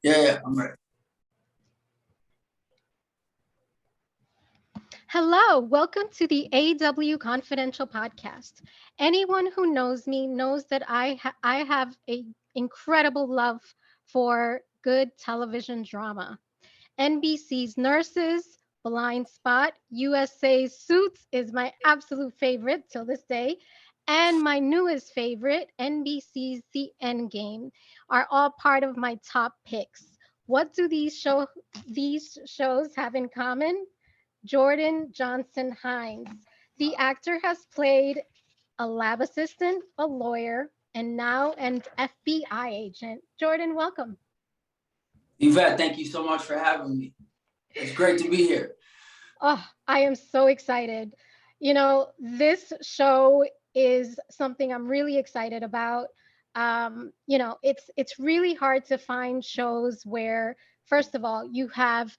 Yeah, I'm ready. Hello, welcome to the AW Confidential podcast. Anyone who knows me knows that I have a incredible love for good television drama. NBC's Nurses, Blindspot, USA's Suits is my absolute favorite till this day, and my newest favorite, NBC's The Endgame, are all part of my top picks. What do these shows have in common? Jordan Johnson-Hinds. The actor has played a lab assistant, a lawyer, and now an FBI agent. Jordan, welcome. Yvette, thank you so much for having me. It's great to be here. Oh, I am so excited. This show is something I'm really excited about. It's really hard to find shows where, first of all, you have,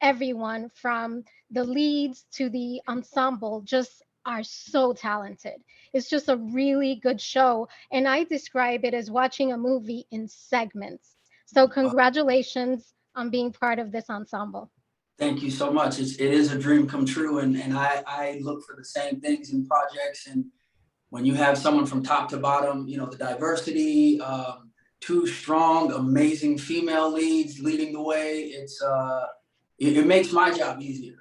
everyone from the leads to the ensemble just are so talented. It's just a really good show. And I describe it as watching a movie in segments. So, congratulations on being part of this ensemble. Thank you so much. It is a dream come true, and I look for the same things in projects. And when you have someone from top to bottom, the diversity, two strong, amazing female leads leading the way, it makes my job easier.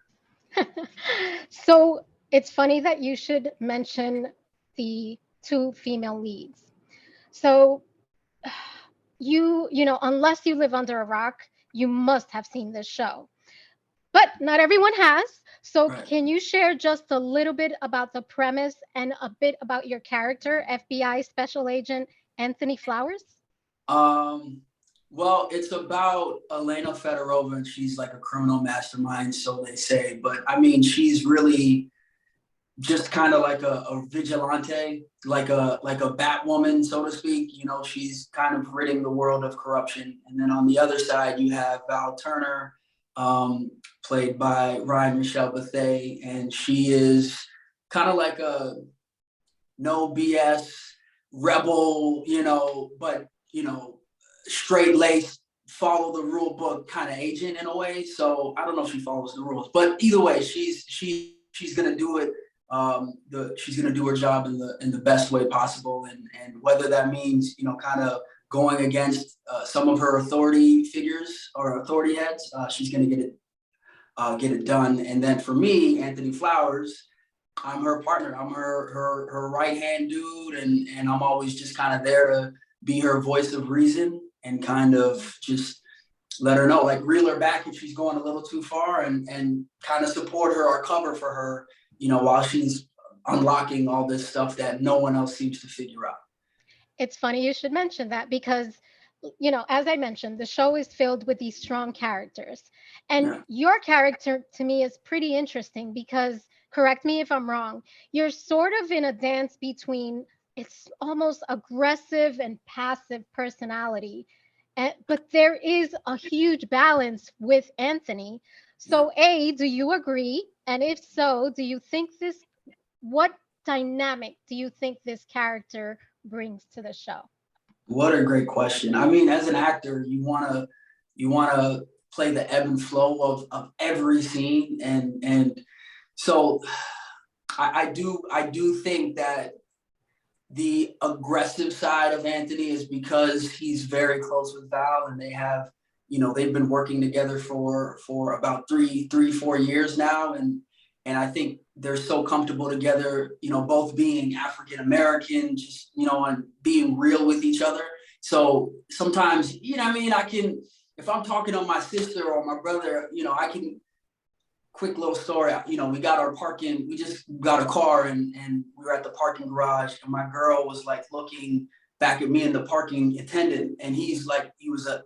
So it's funny that you should mention the two female leads. So unless you live under a rock, you must have seen this show. But not everyone has. So Right. can you share just a little bit about the premise and a bit about your character, FBI Special Agent Anthony Flowers? Um, well, it's about Elena Fedorova, and she's like a criminal mastermind, so they say. But I mean, she's really just kind of like a vigilante, like a Batwoman, so to speak. She's kind of ridding the world of corruption. And then on the other side, you have Val Turner, um, played by Ryan Michelle Bethay, and she is kind of like a no BS rebel, but straight laced, follow the rule book kind of agent in a way. So I don't know if she follows the rules, but either way, she's gonna do it. She's gonna do her job in the best way possible, and whether that means kind of going against some of her authority figures or authority heads, she's gonna get it done. And then for me, Anthony Flowers, I'm her partner. I'm her right hand dude, and I'm always just kind of there to be her voice of reason and kind of just let her know, like reel her back if she's going a little too far, and kind of support her or cover for her, while she's unlocking all this stuff that no one else seems to figure out. It's funny you should mention that because, as I mentioned, the show is filled with these strong characters. And Yeah. your character to me is pretty interesting because, correct me if I'm wrong, you're sort of in a dance between it's almost aggressive and passive personality. But there is a huge balance with Anthony. Yeah. So, A, do you agree? And if so, what dynamic do you think this character brings to the show? What a great question. I mean, as an actor, you wanna play the ebb and flow of every scene, and so I do think that the aggressive side of Anthony is because he's very close with Val, and they've been working together for about 4 years now, and I think they're so comfortable together, both being African American, just and being real with each other. So sometimes, what I mean, I can, if I'm talking to my sister or my brother, I can, quick little story. We just got a car, and we were at the parking garage, and my girl was like looking back at me and the parking attendant, and he's like, he was a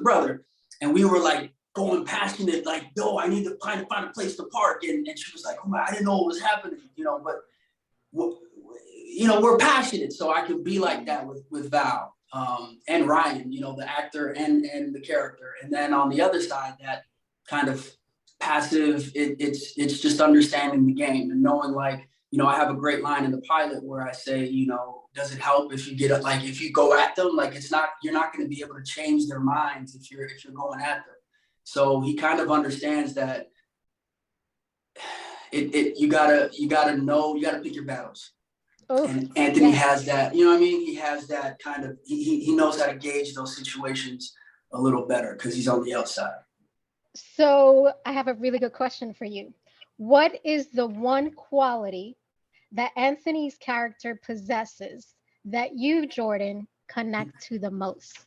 brother. And we were like going passionate, like, yo, I need to find a place to park. And she was like, oh my, I didn't know what was happening, but we're passionate. So I can be like that with Val, and Ryan, the actor and the character. And then on the other side, that kind of passive, it's just understanding the game and knowing, like, I have a great line in the pilot where I say, does it help if you if you go at them? Like you're not going to be able to change their minds if you're going at them. So he kind of understands that you gotta know, you gotta pick your battles. Oh, and Anthony has that, you know what I mean? He has that kind of, he knows how to gauge those situations a little better because he's on the outside. So I have a really good question for you. What is the one quality that Anthony's character possesses that you, Jordan, connect to the most?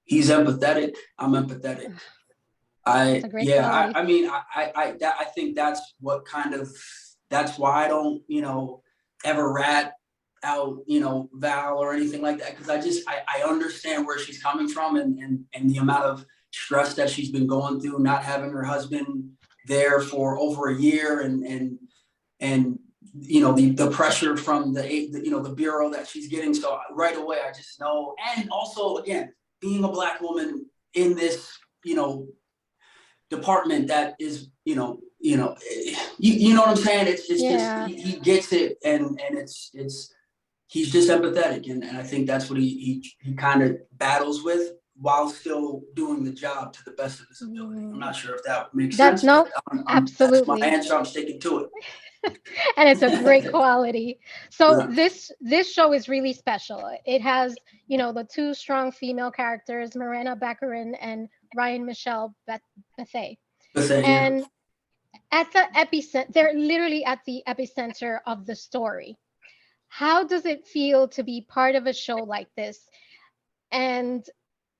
He's empathetic. I'm empathetic. That's a great quality. I think that's why I don't, ever rat out, Val or anything like that. Cause I understand where she's coming from and the amount of stress that she's been going through, not having her husband there for over a year and the pressure from the bureau that she's getting. So right away, I just know. And also, again, being a Black woman in this, department that is, you know what I'm saying? It's just he gets it, and he's just empathetic, and I think that's what he kind of battles with while still doing the job to the best of his ability. I'm not sure if that makes sense. Absolutely. That's my answer. I'm sticking to it. And it's a great quality. So this show is really special. It has, the two strong female characters, Morena Baccarin and Ryan Michelle Bathe. And at the epicenter, they're literally at the epicenter of the story. How does it feel to be part of a show like this? And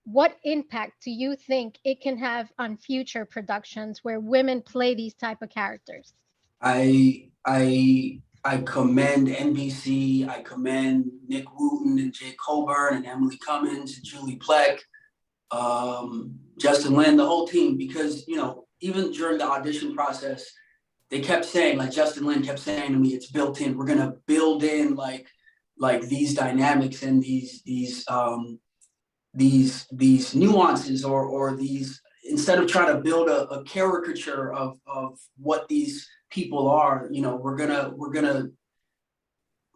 what impact do you think it can have on future productions where women play these type of characters? I commend NBC. I commend Nick Wooten and Jay Colburn and Emily Cummins and Julie Plec, Justin Lin, the whole team, because, even during the audition process, they kept saying, like Justin Lin kept saying to me, it's built in. We're going to build in like these dynamics and these nuances or these, instead of trying to build a caricature of what these people are, we're gonna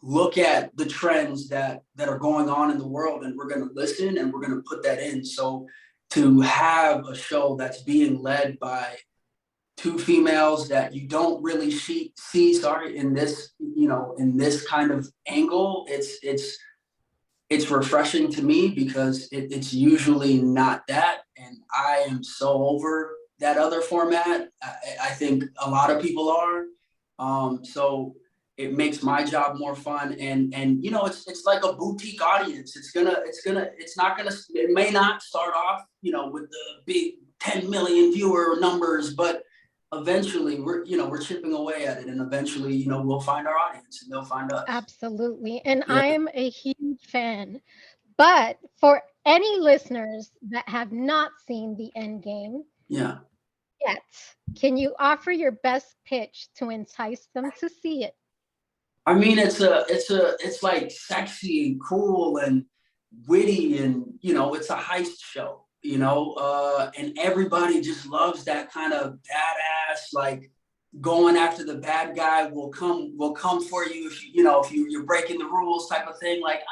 look at the trends that are going on in the world, and we're gonna listen and we're gonna put that in. So to have a show that's being led by two females that you don't really see in this, in this kind of angle, it's refreshing to me because it's usually not that, and I am so over that other format. I think a lot of people are. So it makes my job more fun, and it's like a boutique audience. It may not start off, with the big 10 million viewer numbers, but eventually we're chipping away at it, and eventually, we'll find our audience and they'll find us. Absolutely. And I'm a huge fan. But for any listeners that have not seen the Endgame yet, can you offer your best pitch to entice them to see it? I mean, it's like sexy and cool and witty, and it's a heist show, and everybody just loves that kind of badass, like going after the bad guy will come for you if you're breaking the rules type of thing. Like,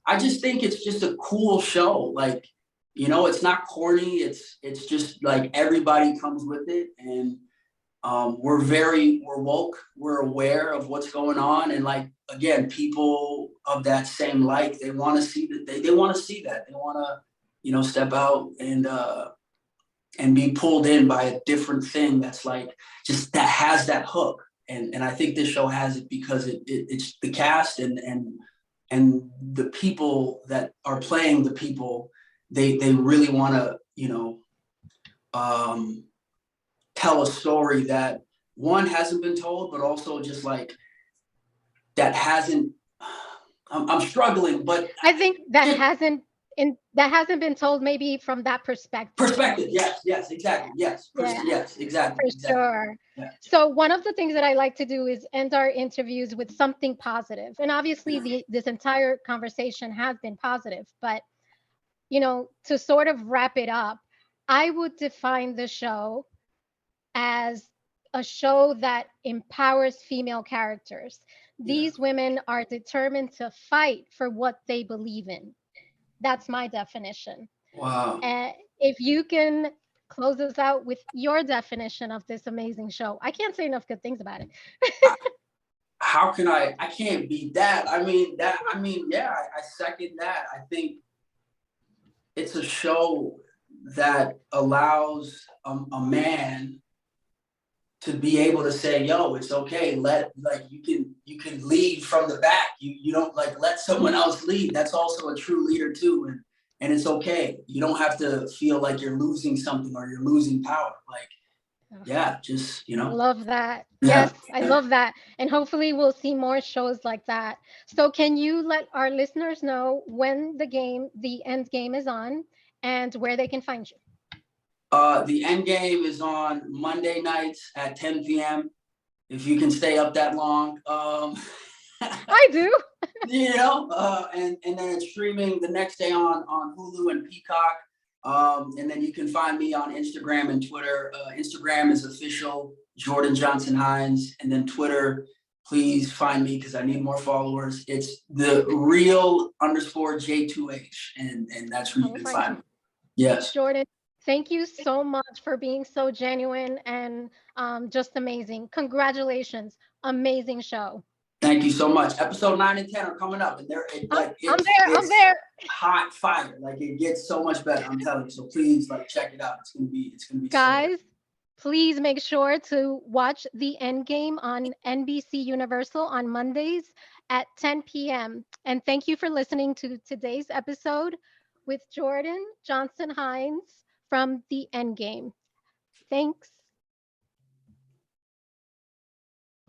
I just think it's just a cool show. Like, it's not corny. It's just like everybody comes with it, and we're woke. We're aware of what's going on, and like, again, people of that same like, they want to see that. They want to see that. They want to step out and be pulled in by a different thing that's like just that has that hook. And I think this show has it because it's the cast and the people that are playing the people. They really want to tell a story that one hasn't been told, but also just like that hasn't. I'm struggling, but I think that hasn't been told, maybe from that perspective. Yes, exactly. Yes, yes, exactly. For sure. Yeah. So one of the things that I like to do is end our interviews with something positive. And obviously this entire conversation has been positive, but to sort of wrap it up, I would define the show as a show that empowers female characters. Yeah. These women are determined to fight for what they believe in. That's my definition. Wow. And if you can close us out with your definition of this amazing show, I can't say enough good things about it. How can I can't beat that. Yeah, I second that. I think it's a show that allows a man to be able to say, yo, it's okay. You can lead from the back. You don't like let someone else lead. That's also a true leader too. And it's okay. You don't have to feel like you're losing something or you're losing power. Like, yeah, just I love that. yeah. Yes, I love that. And hopefully we'll see more shows like that. So can you let our listeners know when the end game is on and where they can find you? The end game is on Monday nights at 10 p.m. If you can stay up that long. I do. And then it's streaming the next day on Hulu and Peacock. And then you can find me on Instagram and Twitter. Instagram is official Jordan Johnson-Hinds, and then Twitter, please find me because I need more followers. It's the real underscore J2H, and that's where I you will can find find you. me. Yes. Jordan, thank you so much for being so genuine and just amazing. Congratulations. Amazing show. Thank you so much. Episode 9 and 10 are coming up, and I'm there. I'm it's there. hot fire. Like it gets so much better. I'm telling you. So please check it out. It's gonna be so good. Guys, please make sure to watch the Endgame on NBC Universal on Mondays at 10 p.m. And thank you for listening to today's episode with Jordan Johnson-Hinds from the Endgame. Thanks.